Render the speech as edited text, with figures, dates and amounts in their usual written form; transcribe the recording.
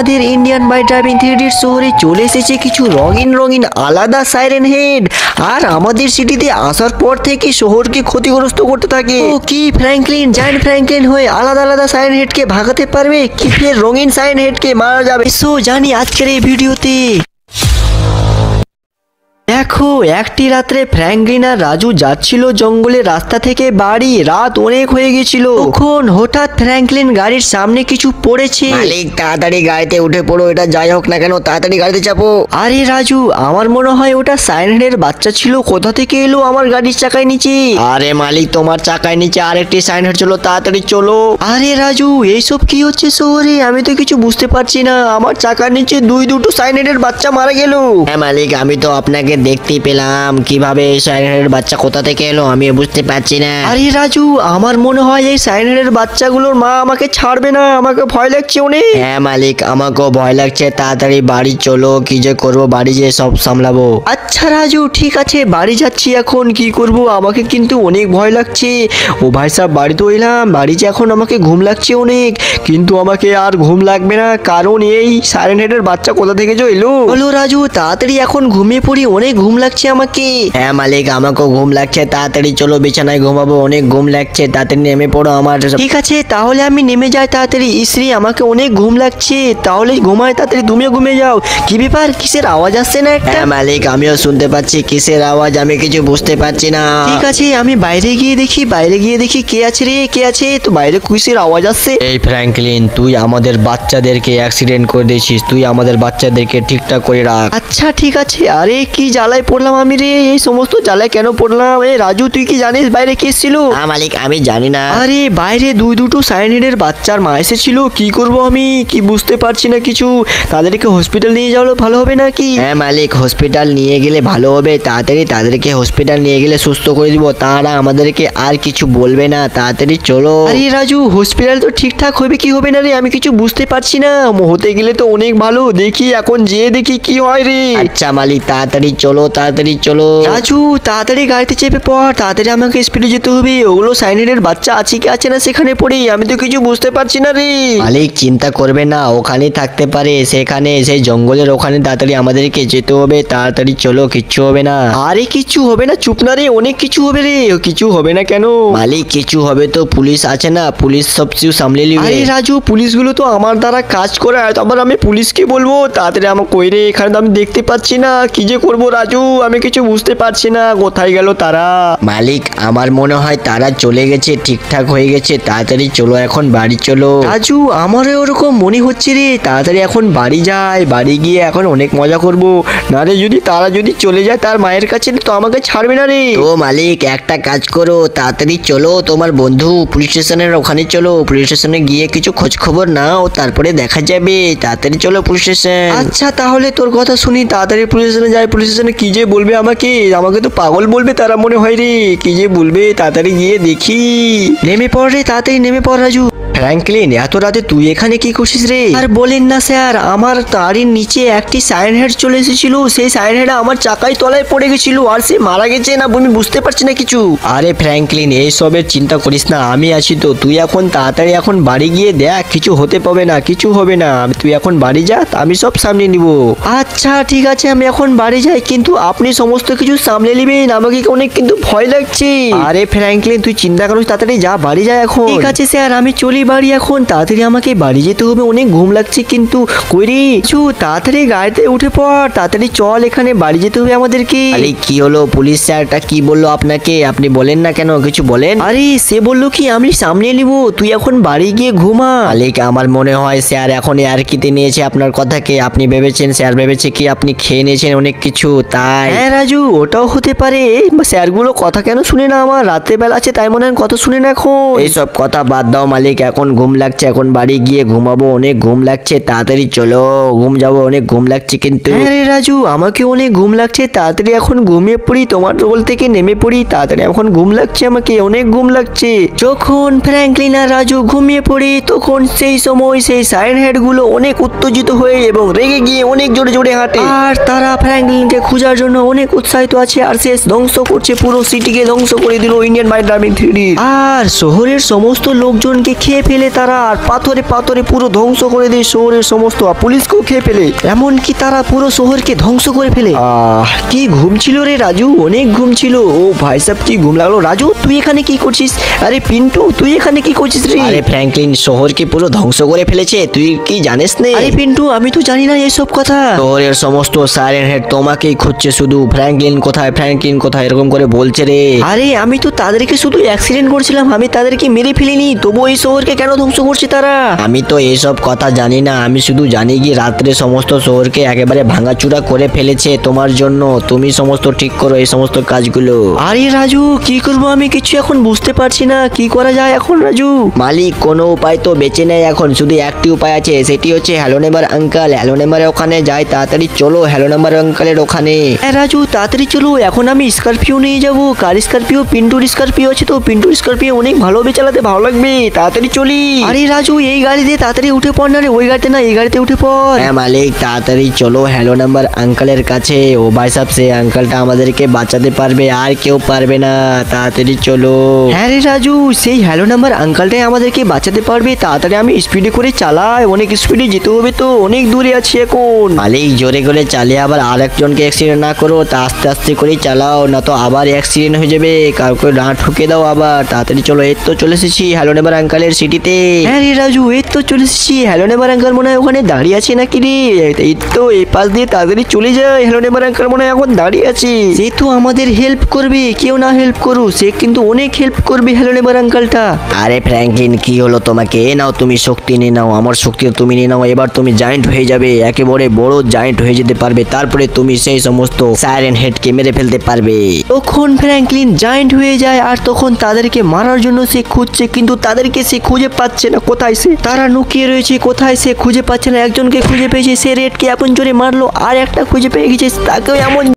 আমাদের Indian bike driving থ্রিডির শহরে চলে এসেছে কিছু রঙিন রঙিন আলাদা সাইরেন হেড, আর আমাদের সিটিতে আসার পর থেকে শহরকে ক্ষতিগ্রস্ত করতে থাকে। ও কি ফ্র্যাঙ্কলিন, জায়ান্ট ফ্র্যাঙ্কলিন হয়ে আলাদা আলাদা সাইরেন হেডকে ভাগাতে পারবে, কি ফের রঙিন সাইরেন হেডকে মারা যাবে? এসো জানি আজকের এই ভিডিওতে। দেখো, একটি রাত্রে ফ্র্যাঙ্কলিন আর রাজু যাচ্ছিল জঙ্গলের রাস্তা থেকে বাড়ি। রাত অনেক হয়ে গেছিল। তখন হঠাৎ ফ্র্যাঙ্কলিন গাড়ির সামনে কিছু পড়েছে। মালিক তাড়াতাড়ি গাড়িতে উঠে পড়ো, এটা যাই হোক না কেন তাড়াতাড়ি গাড়িতে চাপো। আরে রাজু, আমার মনে হয় ওটা সাইরেনের বাচ্চা ছিল। কোথা থেকে এলো আমার গাড়ির চাকায় নিচে? আরে মালিক, তোমার চাকায় নিচে আরেকটি সাইন হেড চলো, তাড়াতাড়ি চলো। আরে রাজু, এইসব কি হচ্ছে শহরে? আমি তো কিছু বুঝতে পারছি না। আমার চাকার নিচে দুটো সাইরেনের বাচ্চা মারা গেল। হ্যাঁ মালিক, আমি তো আপনাকে দেখতে পেলাম, কিভাবে এই সাইন হেডের বাচ্চা কোথা থেকে এলো আমি বুঝতে পারছি না। আরে রাজু, আমার মনে হয় এই সাইরেনের বাচ্চাগুলোর মা আমাকে ছাড়বে না। আমাকে ভয় লাগছে অনেক। হ্যাঁ মালিক, আমাকেও ভয় লাগছে। তাড়াতাড়ি বাড়ি চলো, কি যে করবো, বাড়ি যেয়ে সব সামলাবো। আচ্ছা রাজু, ঠিক আছে, বাড়ি যাচ্ছি। এখন কি করব? আমাকে কিন্তু অনেক ভয় লাগছে। ও ভাই সাহেব, বাড়ি তো এলাম। বাড়িতে এখন আমাকে ঘুম লাগছে অনেক, কিন্তু আমাকে আর ঘুম লাগবে না, কারণ এই সাইরেন হেডের বাচ্চা কোথা থেকে যে এলো। বলো রাজু, তাড়াতাড়ি এখন ঘুমিয়ে পড়ি, অনেক ঘুম লাগছে আমাকে। হ্যাঁ মালিক, আমাকেও ঘুম লাগছে। তাড়াতাড়ি চলো, বিছানায় ঘুমাবো, অনেক ঘুম লাগছে। তাড়াতাড়ি নেমে পড়ো আমার। ঠিক আছে, তাহলে আমি নেমে যাই তাড়াতাড়ি। ইসরি, আমাকে অনেক ঘুম লাগছে, তাহলে ঘুমায় তাড়াতাড়ি। তুমিও ঘুমিয়ে যাও। কি ব্যাপার, কিসের আওয়াজ আসছে না একটা? হ্যাঁ মালিক, আমিও শুনতে পাচ্ছি কিসের আওয়াজ, আমি কিছু বুঝতে পারছি না। ঠিক আছে, আমি বাইরে গিয়ে দেখি কে আছে রে, কে আছে? তো বাইরে কিসের আওয়াজ আসছে? এই ফ্র্যাঙ্কলিন, তুই আমাদের বাচ্চাদেরকে অ্যাক্সিডেন্ট করে দিয়েছিস। তুই আমাদের বাচ্চাদেরকে ঠিকঠাক করে রাখ। আচ্ছা ঠিক আছে। আরে কি জ্বালায় পড়লাম আমি রে, এই সমস্ত জ্বালায় কেন পড়লাম? এই রাজু, তুই কি জানিস বাইরে কে ছিল? হ্যাঁ মালিক, আমি জানি না। আরে বাইরে দুটো সাইরেনের বাচ্চার মা এসেছিল। কি করব আমি, কি বুঝতে পারছি না কিছু। তাদেরকে হসপিটাল নিয়ে যাওয়া ভালো হবে নাকি? হ্যাঁ মালিক, হসপিটাল নিয়ে গেলে ভালো হবে। তাড়াতাড়ি তাদেরকে হসপিটাল নিয়ে গেলে সুস্থ করে দিব, তারা আমাদেরকে আর কিছু বলবে না। তাড়াতাড়ি চলো। আরে রাজু, হসপিটাল তো ঠিকঠাক হবে কি হবে না রে, আমি কিছু বুঝতে পারছি না। হতে গেলে তো অনেক ভালো, দেখি এখন যেয়ে দেখি কি হয় রে। আচ্ছা মালিক, তাড়াতাড়ি চলো, তাড়াতাড়ি চলো। রাজু, তাড়াতাড়ি গাড়িতে চেপে পড়, তাড়াতাড়ি আমাকে স্পিডে যেতে হবে। ওগুলো সাইরেনের বাচ্চা আছে কি আছে না সেখানে পড়ি, আমি তো কিছু বুঝতে পারছি না রে। মালিক চিন্তা করবে না, ওখানেই থাকতে পারে, সেখানে সেই জঙ্গলের ওখানে। তাড়াতাড়ি আমাদেরকে যেতে হবে, তাড়াতাড়ি চলো, কিচ্ছু হবে না। আরে কিচ্ছু হবে না, চুপ না রে, অনেক কিছু হবে রে। কিছু হবে না কেন? মালিক কিছু হবে তো, পুলিশ আছে না, পুলিশ সব কিছু সামলে নিবে। আরে রাজু, পুলিশগুলো তো আমার দ্বারা কাজ করে, আবার আমি পুলিশকে বলবো? তাড়াতাড়ি আমার কই রে, এখানে তো আমি দেখতে পাচ্ছি না। কি যে করবো রাজু, আমি কিছু বুঝতে পারছি না, কোথায় গেল তারা? মালিক আমার মনে হয় তারা চলে গেছে, ঠিকঠাক হয়ে গেছে। তাড়াতাড়ি চলো, এখন বাড়ি চলো। রাজু, আমারও ওরকম মনে হচ্ছে রে। তাড়াতাড়ি এখন বাড়ি যাই, বাড়ি গিয়ে এখন অনেক মজা করব। না রে, তারা যদি চলে যায় তার মায়ের কাছে, তো আমাকে ছাড়বে না রে। তো মালিক একটা কাজ করো, তাড়াতাড়ি চলো, তোমার বন্ধু পুলিশ স্টেশনের ওখানে চলো। পুলিশ স্টেশনে গিয়ে কিছু খোঁজ খবর নাও, তারপরে দেখা যাবে। তাড়াতাড়ি চলো পুলিশ স্টেশন। আচ্ছা তাহলে তোর কথা শুনি, তাড়াতাড়ি পুলিশ স্টেশনে যাই। পুলিশ স্টেশনে কি যে বলবে আমাকে, আমাকে তো পাগল বলবে তারা মনে হয় রে। কি যে বলবে, তাড়াতাড়ি গিয়ে দেখি। নেমে পড় রে, তাড়াতাড়ি নেমে পড় রাজু। ফ্র্যাঙ্কলিন, এত রাতে তুই এখানে কি করছিস রে? আর বলেন না স্যার, আমার তারির নিচে একটি সাইরেন হেড চলে এসেছিল। সেই সাইরেন হেড আমার চাকায় তলায় পড়ে গেছিল, আর সে মারা গেছে না, আমি বুঝতে পারছি না কিছু। আরে ফ্র্যাঙ্কলিন, এইসবের চিন্তা করিস না, আমি আছি তো। তুই এখন তাড়াতাড়ি এখন বাড়ি গিয়ে দেখ, কিছু হতে পাবে না, কিছু হবে না। তুই এখন বাড়ি যা, আমি সব সামলে নিব। আচ্ছা ঠিক আছে, আমি এখন বাড়ি যাই, কিন্তু আপনি সমস্ত কিছু সামলে নেবেন। আমাকে অনেক কিন্তু ভয় লাগছে। আরে ফ্র্যাঙ্কলিন, তুই চিন্তা করিস, তাড়াতাড়ি যা, বাড়ি যা এখন। ঠিক আছে স্যার, আমি চলি বাড়ি এখন। তাড়াতাড়ি আমাকে বাড়ি যেতে হবে, অনেক ঘুম লাগছে কিন্তু। কইরি তাড়াতাড়ি গাড়িতে উঠে পড়, তাড়াতাড়ি চল, এখানে বাড়ি যেতে হবে আমাদেরকে। আরে কি হলো, পুলিশ স্যারটা কি বললো আপনাকে? আপনি বলেন না কেন, কিছু বলেন। আরে সে বললো কি আমি সামনে নিব, তুই এখন বাড়ি গিয়ে ঘুমা। মালিক আমার মনে হয় স্যার এখন আর কিতে নিয়েছে আপনার কথাকে। আপনি ভেবেছেন, স্যার ভেবেছে কি আপনি খেয়ে নিয়েছেন অনেক কিছু, তাই? হ্যাঁ রাজু, ওটাও হতে পারে। স্যারগুলো কথা কেন শুনে না আমার? রাত্রে বেলা আছে তাই মনে হয় কথা শুনে না এখন। এইসব কথা বাদ দাও মালিক, এখন ঘুম লাগছে, এখন বাড়ি গিয়ে ঘুমাবো, অনেক ঘুম লাগছে। তাড়াতাড়ি চলো, ঘুম যাবো, অনেক ঘুম লাগছে কিন্তু। হ্যাঁ রে রাজু, আমাকে অনেক ঘুম লাগছে, তাড়াতাড়ি এখন ঘুমিয়ে পড়ি, তোমার রোল থেকে নেমে পড়ি। তাড়াতাড়ি এখন ঘুম লাগছে, আমাকে অনেক ঘুম লাগছে। যখন ফ্র্যাঙ্কলিন আর রাজু ঘুমিয়ে পড়ে, তখন সেই সময় সেই সাইরেন হেড গুলো অনেক উত্তেজিত হয়ে এবং রেগে গিয়ে অনেক জোরে জোরে হাঁটে। আর তারা ফ্র্যাঙ্কলিনকে খোঁজার জন্য অনেক উৎসাহিত আছে, আর সে ধ্বংস করছে, পুরো সিটিকে ধ্বংস করে দিল ইন্ডিয়ান বাইক ড্রাইভিং থ্রিডি। আর শহরের সমস্ত লোকজনকে খেয়ে ফেলে তারা আর পাথরে পাথরে পুরো ধ্বংস করে দেয় শহরের সমস্ত পুলিশকেও খেয়ে ফেলে, এমনকি তারা পুরো শহরকে ধ্বংস করে ফেলে। কি ঘুম ছিল রে রাজু, অনেক ঘুম ছিল। ও ভাই সাহেব কি ঘুম লাগলো। রাজু তুই এখানে কি করছিস? আরে পিন্টু তুই এখানে কি করছিস রে? আরে ফ্র্যাঙ্কলিন শহরকে পুরো ধ্বংস করে ফেলেছে, তুই কি জানিস না? আরে পিন্টু আমি তো জানি না এসব কথা। শহরের সমস্ত সাইরেন হেড তোমাকেই খুঁজছে শুধু। ফ্র্যাঙ্কলিন কোথায়, ফ্র্যাঙ্কলিন কোথায় এরকম করে বলছে রে। আরে আমি তো তাদেরকে শুধু অ্যাক্সিডেন্ট করছিলাম, আমি তাদেরকে মেরে ফেলিনি, তবু এই শহরকে কেন ধ্বংস করছে তারা? আমি তো এইসব কথা জানি না, আমি শুধু জানি কি রাত্রে সমস্ত শহরকে একেবারে ভাঙাচুরা করে ফেলেছে তোমার জন্য। তুমি সমস্ত ঠিক করো এই সমস্ত কাজগুলো। আরে রাজু কি করবো আমি কিছু এখন বুঝতে পারছি না, কি করা যায় এখন রাজু? মালিক কোনো উপায় তো বেঁচে নেই এখন, শুধু একটি উপায় আছে, সেটি হচ্ছে হ্যালো নেবার আঙ্কাল। হ্যালো নেবারের ওখানে যাই, তাড়াতাড়ি চলো হ্যালো নেবার আঙ্কালের ওখানে। হ্যাঁ রাজু তাড়াতাড়ি চলো, এখন আমি স্করপিও নিয়ে যাবো। কার স্করপিও? পিন্টুর স্করপিও আছে তো, পিন্টুর স্করপিও অনেক ভালোভাবে চালাতে ভালো লাগবে, তাড়াতাড়ি চলি। আরে রাজু এই গাড়ি দিয়ে তাড়াতাড়ি উঠে পড় না রে, ওই গাড়িতে না এই গাড়িতে উঠে পড়। হ্যাঁ মালিক তাড়াতাড়ি চলো হ্যালো নাম্বার আঙ্কালের কাছে। ও ভাই সাহেব সে আঙ্কালটা আমাদেরকে বাঁচাতে পারবে, আর কেউ পারবে না, তাড়াতাড়ি চলো। হ্যাঁ রে রাজু সেই হ্যালো নাম্বার আঙ্কালটাই আমাদেরকে বাঁচাতে পারবে, তাড়াতাড়ি আমি স্পিডে করে চালাই, অনেক স্পিডে যেতে হবে তো, অনেক দূরে আছি এখন। মালিক জোরে করে চালিয়ে আবার আরেকজনকে অ্যাক্সিডেন্ট না করো, তা আস্তে আস্তে করে চালাও, না তো আবার অ্যাক্সিডেন্ট হয়ে যাবে, কাউকে না ঠুকে দাও আবার। তাড়াতাড়ি চলো, এই তো চলে এসেছি হ্যালো নেবার আঙ্কালের সিটিতে। হ্যাঁ রে রাজু এই তো চলে এসেছি, হ্যালো নেবার আঙ্কাল মনে হয় ওখানে দাঁড়িয়ে আছে নাকি রে? এই তো এই পাশ দিয়ে তাড়াতাড়ি চলে যায়, হ্যালো নেবার আঙ্কাল মনে হয় এখন দাঁড়িয়ে আছে। সে তো আমাদের হেল্প করবে, কেউ না হেল্প করুক সে কিন্তু অনেক হেল্প করবে হ্যালো নেবার আঙ্কালটা। আরে ফ্র্যাঙ্কলিন কি হলো তোমাকে? এ নাও তুমি শক্তি নিয়ে নাও, আমার শক্তি তুমি নিয়ে নাও, এবার তুমি জায়েন্ট হয়ে যাবে, একেবারে বড় জায়েন্ট হয়ে যেতে পারবে, তারপরে তুমি সেই সমস্ত সাইরেন হেডকে মেরে ফেলতে পারবে। তখন ফ্র্যাঙ্কলিন জায়েন্ট হয়ে যায়, আর তখন তাদেরকে মারার জন্য সে খুঁজছে, কিন্তু তাদেরকে সে খুঁজে পাচ্ছে না, কোথায় সে? তারা লুকিয়ে রয়েছে, কোথায় সে খুঁজে পাচ্ছে না। একজনকে খুঁজে পেয়েছে, সে রেডকে এমন জোরে মারলো, আর একটা খুঁজে পেয়ে গেছে, তাকেও এমন